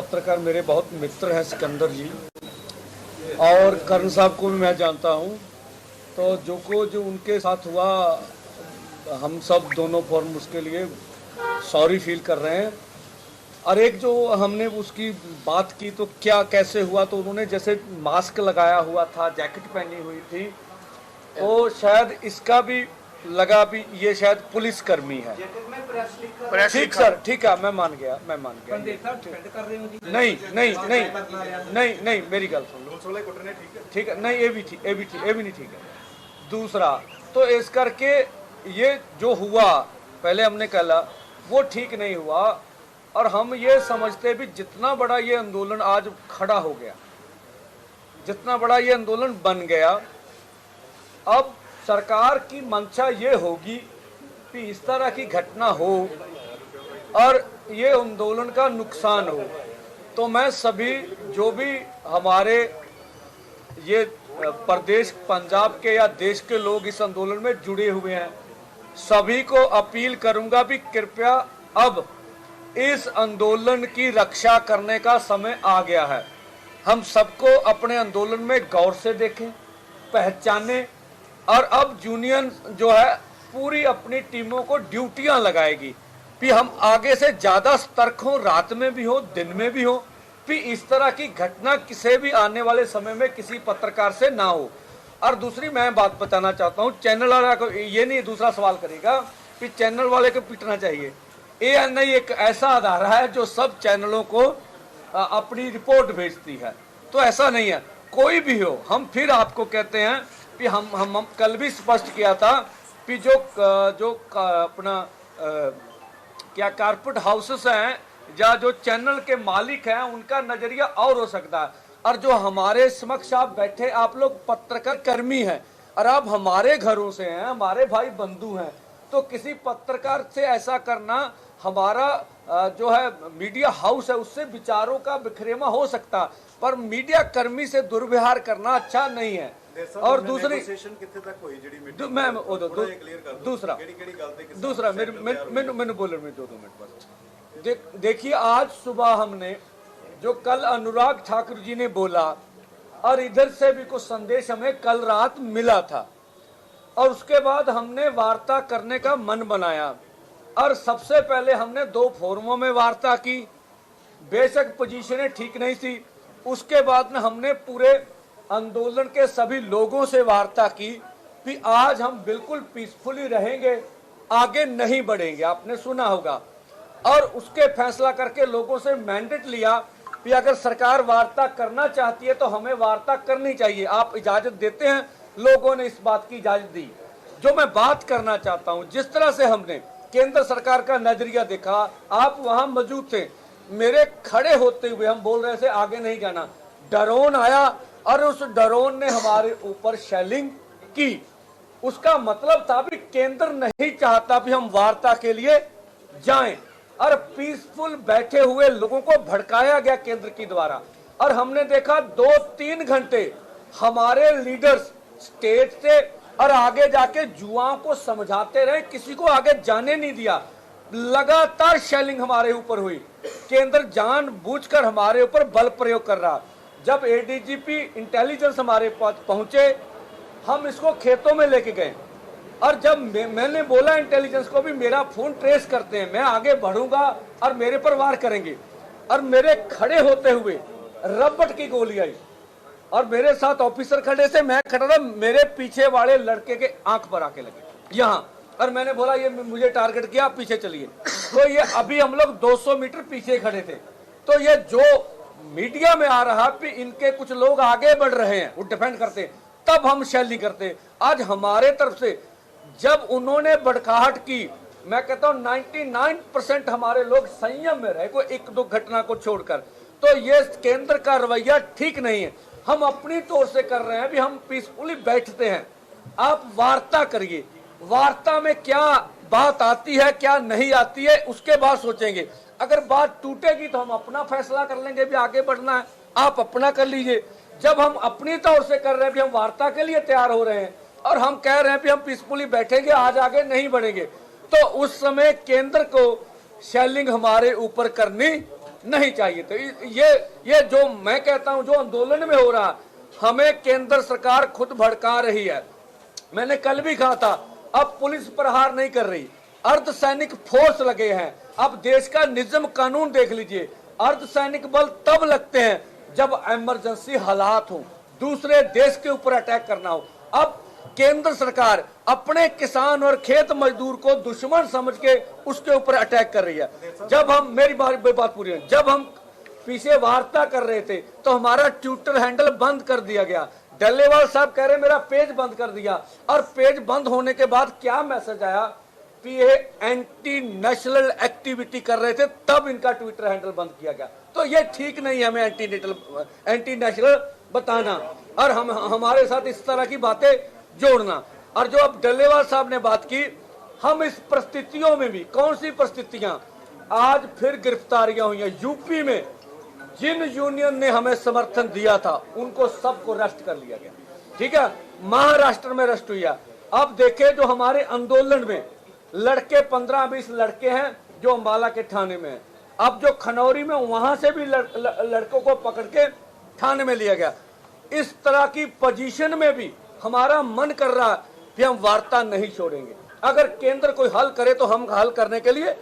पत्रकार मेरे बहुत मित्र हैं सिकंदर जी और कर्ण साहब को भी मैं जानता हूं। तो जो उनके साथ हुआ, हम सब दोनों फॉर्म उसके लिए सॉरी फील कर रहे हैं। और एक जो हमने उसकी बात की तो क्या कैसे हुआ, तो उन्होंने जैसे मास्क लगाया हुआ था, जैकेट पहनी हुई थी, तो शायद इसका भी लगा भी ये शायद पुलिस कर्मी है। ठीक सर, ठीक है, मैं मान गया। नहीं, मेरी गल सुन, ठीक है, नहीं ये भी नहीं ठीक है। दूसरा तो इस करके ये जो हुआ पहले हमने कहला वो ठीक नहीं हुआ। और हम ये समझते भी जितना बड़ा ये आंदोलन आज खड़ा हो गया, जितना बड़ा ये आंदोलन बन गया, अब सरकार की मंशा ये होगी कि इस तरह की घटना हो और ये आंदोलन का नुकसान हो। तो मैं सभी जो भी हमारे ये प्रदेश पंजाब के या देश के लोग इस आंदोलन में जुड़े हुए हैं, सभी को अपील करूंगा भी कृपया अब इस आंदोलन की रक्षा करने का समय आ गया है। हम सबको अपने आंदोलन में गौर से देखें, पहचानें। और अब यूनियन जो है पूरी अपनी टीमों को ड्यूटियां लगाएगी कि हम आगे से ज्यादा सतर्क हों, रात में भी हो, दिन में भी हो, कि इस तरह की घटना किसी भी आने वाले समय में किसी पत्रकार से ना हो। और दूसरी मैं बात बताना चाहता हूं, चैनल वाला को ये नहीं दूसरा सवाल करेगा कि चैनल वाले को पीटना चाहिए। ANI एक ऐसा अदारा है जो सब चैनलों को अपनी रिपोर्ट भेजती है, तो ऐसा नहीं है। कोई भी हो, हम फिर आपको कहते हैं कि हम कल भी स्पष्ट किया था कि जो अपना क्या कारपेट हाउसेस हैं या जो चैनल के मालिक हैं, उनका नजरिया और हो सकता है। और जो हमारे समक्ष आप बैठे, आप लोग पत्रकार कर्मी हैं और आप हमारे घरों से हैं, हमारे भाई बंधु हैं, तो किसी पत्रकार से ऐसा करना, हमारा जो है मीडिया हाउस है उससे विचारों का बिखरेवा हो सकता, पर मीडिया कर्मी से दुर्व्यवहार करना अच्छा नहीं है। और दूसरी दूसरा मैंने बोले में 2 मिनट बस। देखिए, आज सुबह हमने जो कल अनुराग ठाकुर जी ने बोला और इधर से भी कुछ संदेश हमें कल रात मिला था, और उसके बाद हमने वार्ता करने का मन बनाया। और सबसे पहले हमने 2 फोरमों में वार्ता की, बेशक पोजीशनें ठीक नहीं थी। उसके बाद में हमने पूरे आंदोलन के सभी लोगों से वार्ता की कि आज हम बिल्कुल पीसफुली रहेंगे, आगे नहीं बढ़ेंगे, आपने सुना होगा। और उसके फैसला करके लोगों से मैंडेट लिया कि अगर सरकार वार्ता करना चाहती है तो हमें वार्ता करनी चाहिए, आप इजाजत देते हैं। लोगों ने इस बात की इजाजत दी। जो मैं बात करना चाहता हूं, जिस तरह से हमने केंद्र सरकार का नजरिया देखा, आप वहां मौजूद थे, मेरे खड़े होते हुए हम बोल रहे थे आगे नहीं जाना, ड्रोन आया और उस ड्रोन ने हमारे ऊपर शेलिंग की। उसका मतलब था भी केंद्र नहीं चाहता भी हम वार्ता के लिए जाएं, और पीसफुल बैठे हुए लोगों को भड़काया गया केंद्र की द्वारा। और हमने देखा 2-3 घंटे हमारे लीडर्स स्टेज से और आगे जाके युवाओं को समझाते रहे, किसी को आगे जाने नहीं दिया। लगातार शेलिंग हमारे ऊपर हुई, केंद्र जानबूझकर हमारे ऊपर बल प्रयोग कर रहा। जब ADGP इंटेलिजेंस हमारे पास पहुंचे, हम इसको खेतों में लेके गए, और जब मैंने बोला इंटेलिजेंस को भी मेरा फोन ट्रेस करते हैं, मैं आगे बढ़ूंगा और मेरे पर वार करेंगे, और मेरे खड़े होते हुए रबट की गोली आई और मेरे साथ ऑफिसर खड़े थे, मैं खड़ा था, मेरे पीछे वाले लड़के के आंख पर आके लगे यहाँ, और मैंने बोला ये मुझे टारगेट किया, आप पीछे चलिए। तो ये अभी हम लोग 200 मीटर पीछे खड़े थे। तो ये जो मीडिया में आ रहा कि इनके कुछ लोग आगे बढ़ रहे हैं, वो डिफेंड करते, तब हम शेलिंग करते। आज हमारे तरफ से जब उन्होंने बड़काहट की, मैं कहता हूं 99% हमारे लोग संयम में रहे, कोई 1-2 घटना को छोड़कर। तो ये केंद्र का रवैया ठीक नहीं है। हम अपनी तौर से कर रहे हैं भी हम पीसफुली बैठते हैं, आप वार्ता करिए, वार्ता में क्या बात आती है क्या नहीं आती है उसके बाद सोचेंगे। अगर बात टूटेगी तो हम अपना फैसला कर लेंगे भी आगे बढ़ना है, आप अपना कर लीजिए। जब हम अपनी तौर से कर रहे हैं भी हम वार्ता के लिए तैयार हो रहे हैं और हम कह रहे हैं भी हम पीसफुली बैठेंगे, आज आगे नहीं बढ़ेंगे, तो उस समय केंद्र को शेलिंग हमारे ऊपर करनी नहीं चाहिए थे। ये जो मैं कहता हूं, जो आंदोलन में हो रहा, हमें केंद्र सरकार खुद भड़का रही है। मैंने कल भी कहा था, अब पुलिस प्रहार नहीं कर रही, अर्धसैनिक फोर्स लगे हैं। अब देश का निज़्म कानून देख लीजिए, अर्धसैनिक बल तब लगते हैं जब इमरजेंसी हालात हो, दूसरे देश के ऊपर अटैक करना हो। अब केंद्र सरकार अपने किसान और खेत मजदूर को दुश्मन समझ के उसके ऊपर अटैक कर रही है। जब हम, मेरी बात पूरी है, जब हम पीछे वार्ता कर रहे थे तो हमारा ट्विटर हैंडल बंद कर दिया गया। डल्लेवाल साहब कह रहे मेरा पेज बंद कर दिया, और पेज बंद होने के बाद क्या मैसेज आया कि ये एंटी नेशनल एक्टिविटी कर रहे थे, तब इनका ट्विटर हैंडल बंद किया गया। तो ये ठीक नहीं है हमें एंटी नेशनल बताना और हमारे साथ इस तरह की बातें जोड़ना। और जो अब डल्लेवाल साहब ने बात की, हम इस परिस्थितियों में भी, कौन सी परिस्थितियां, आज फिर गिरफ्तारियां हुई हैं यूपी में। जिन यूनियन ने हमें समर्थन दिया था उनको सबको अरेस्ट कर लिया गया, ठीक है। महाराष्ट्र में अरेस्ट हुई है। अब देखे जो हमारे आंदोलन में लड़के 15-20 लड़के हैं जो अंबाला के थाने में हैं। अब जो खनौरी में, वहां से भी लड़कों को पकड़ के थाने में लिया गया। इस तरह की पोजीशन में भी हमारा मन कर रहा है कि हम वार्ता नहीं छोड़ेंगे। अगर केंद्र कोई हल करे तो हम हल करने के लिए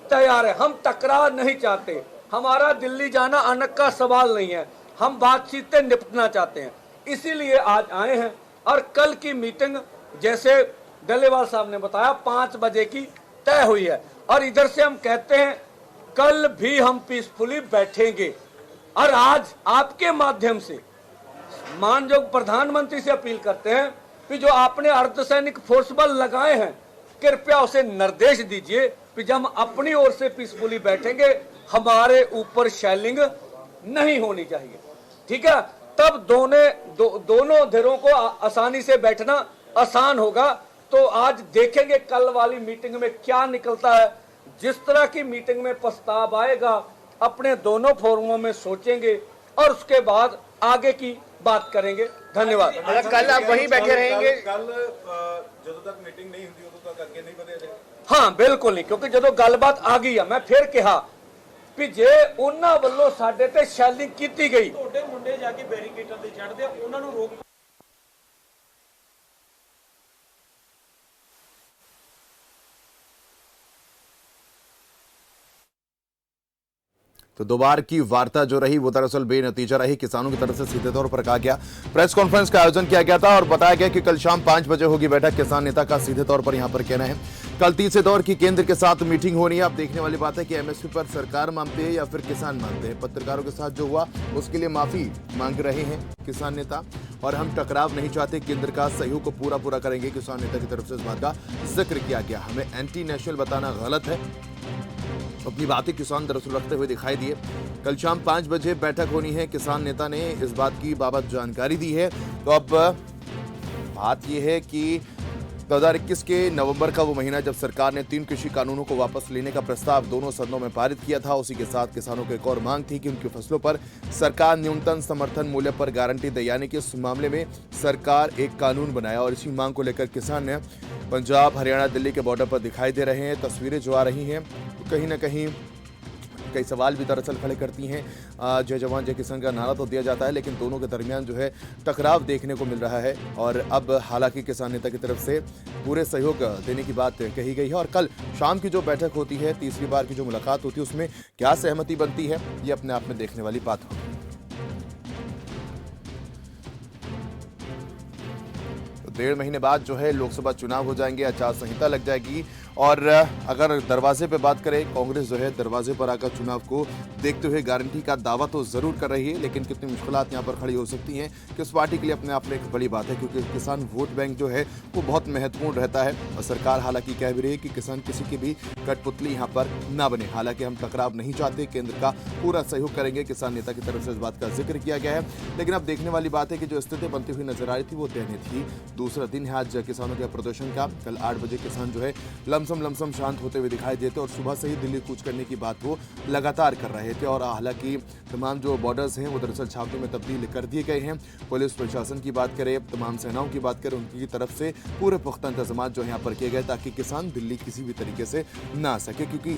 तैयार है। हम टकराव नहीं चाहते, हमारा दिल्ली जाना अनक का सवाल नहीं है, हम बातचीत से निपटना चाहते हैं, इसीलिए आज आए हैं। और कल की मीटिंग, जैसे डल्लेवाल साहब ने बताया, 5 बजे की तय हुई है। और इधर से हम कहते हैं कल भी हम पीसफुली बैठेंगे। और आज आपके माध्यम से माननीय प्रधानमंत्री से अपील करते हैं कि जो आपने अर्धसैनिक फोर्स बल लगाए हैं, कृपया उसे निर्देश दीजिए कि जब हम अपनी ओर से पीसफुली बैठेंगे, हमारे ऊपर शेलिंग नहीं होनी चाहिए, ठीक है। तब दोनों धिरों को आसानी से बैठना आसान होगा। तो आज देखेंगे कल वाली मीटिंग में क्या निकलता है। जिस तरह की मीटिंग में प्रस्ताव आएगा, अपने दोनों फोरमों में सोचेंगे और उसके बाद आगे की बात करेंगे। धन्यवाद। कल आप वहीं बैठे रहेंगे? कल जो तक मीटिंग नहीं होती उदों तक अगे नहीं बढ़े जाएगा? हाँ बिल्कुल नहीं, क्योंकि जो गलबात आ गई है, मैं फिर कहा कि जे उन्हां वल्लों साडे ते शैलिंग कीती गई, ਤੁਹਾਡੇ ਮੁੰਡੇ ਜਾ ਕੇ ਬੈਰੀਕੇਡਾਂ ਤੇ ਚੜ੍ਹਦੇ ਆ, ਉਹਨਾਂ ਨੂੰ ਰੋਕ। तो 2 बार की वार्ता जो रही वो दरअसल बेनतीजा रही। किसानों की तरफ से सीधे तौर पर कहा गया, प्रेस कॉन्फ्रेंस का आयोजन किया गया था और बताया गया कि कल शाम 5 बजे होगी बैठक। किसान नेता का सीधे तौर पर यहां पर कहना है कल तीसरे दौर की केंद्र के साथ मीटिंग होनी है। अब देखने वाली बात है कि एमएसपी पर सरकार मानते हैं या फिर किसान मानते हैं। पत्रकारों के साथ जो हुआ उसके लिए माफी मांग रहे हैं किसान नेता, और हम टकराव नहीं चाहते, केंद्र का सहयोग को पूरा करेंगे। किसान नेता की तरफ से इस बात का जिक्र किया गया। हमें एंटी नेशनल बताना गलत है, अपनी बातें किसान दरअसल रखते हुए दिखाई दिए। कल शाम 5 बजे बैठक होनी है, किसान नेता ने इस बात की बाबत जानकारी दी है। तो अब बात यह है कि 2021 के नवंबर का वो महीना जब सरकार ने 3 कृषि कानूनों को वापस लेने का प्रस्ताव दोनों सदनों में पारित किया था, उसी के साथ किसानों की एक और मांग थी कि उनकी फसलों पर सरकार न्यूनतम समर्थन मूल्य पर गारंटी दे, यानी कि इस मामले में सरकार एक कानून बनाया। और इसी मांग को लेकर किसान ने पंजाब, हरियाणा, दिल्ली के बॉर्डर पर दिखाई दे रहे हैं। तस्वीरें जो आ रही हैं तो कहीं ना कहीं कई सवाल भी दरअसल खड़े करती हैं। जय जवान जय किसान का नारा तो दिया जाता है, लेकिन दोनों के दरमियान जो है टकराव देखने को मिल रहा है। और अब हालांकि किसान नेता की तरफ से पूरे सहयोग देने की बात कही गई है। और कल शाम की जो बैठक होती है, तीसरी बार की जो मुलाकात होती है, उसमें क्या सहमति बनती है, ये अपने आप में देखने वाली बात होगी। 1.5 महीने बाद जो है लोकसभा चुनाव हो जाएंगे, आचार संहिता लग जाएगी। और अगर दरवाजे पे बात करें, कांग्रेस जो है दरवाजे पर आकर चुनाव को देखते हुए गारंटी का दावा तो जरूर कर रही है, लेकिन कितनी मुश्किलात यहाँ पर खड़ी हो सकती हैं कि उस पार्टी के लिए अपने आप में एक बड़ी बात है, क्योंकि किसान वोट बैंक जो है वो बहुत महत्वपूर्ण रहता है। और सरकार हालांकि कह भी रही है कि किसान किसी की भी कठपुतली यहाँ पर ना बने। हालांकि हम टकराव नहीं चाहते, केंद्र का पूरा सहयोग करेंगे, किसान नेता की तरफ से इस बात का जिक्र किया गया है। लेकिन अब देखने वाली बात है कि जो स्थिति बनती हुई नजर आ रही थी वो दयनीय थी। दूसरा दिन है आज किसानों के प्रदर्शन का। कल 8 बजे किसान जो है लमसम शांत होते हुए दिखाई देते और सुबह से ही दिल्ली कूच करने की बात वो लगातार कर रहे थे। और हालांकि तमाम जो बॉर्डर्स हैं वो दरअसल छावनी में तब्दील कर दिए गए हैं। पुलिस प्रशासन की बात करें, तमाम सेनाओं की बात करें, उनकी तरफ से पूरे पुख्ता इंतजाम जो यहाँ पर किए गए ताकि किसान दिल्ली किसी भी तरीके से ना आ सके, क्योंकि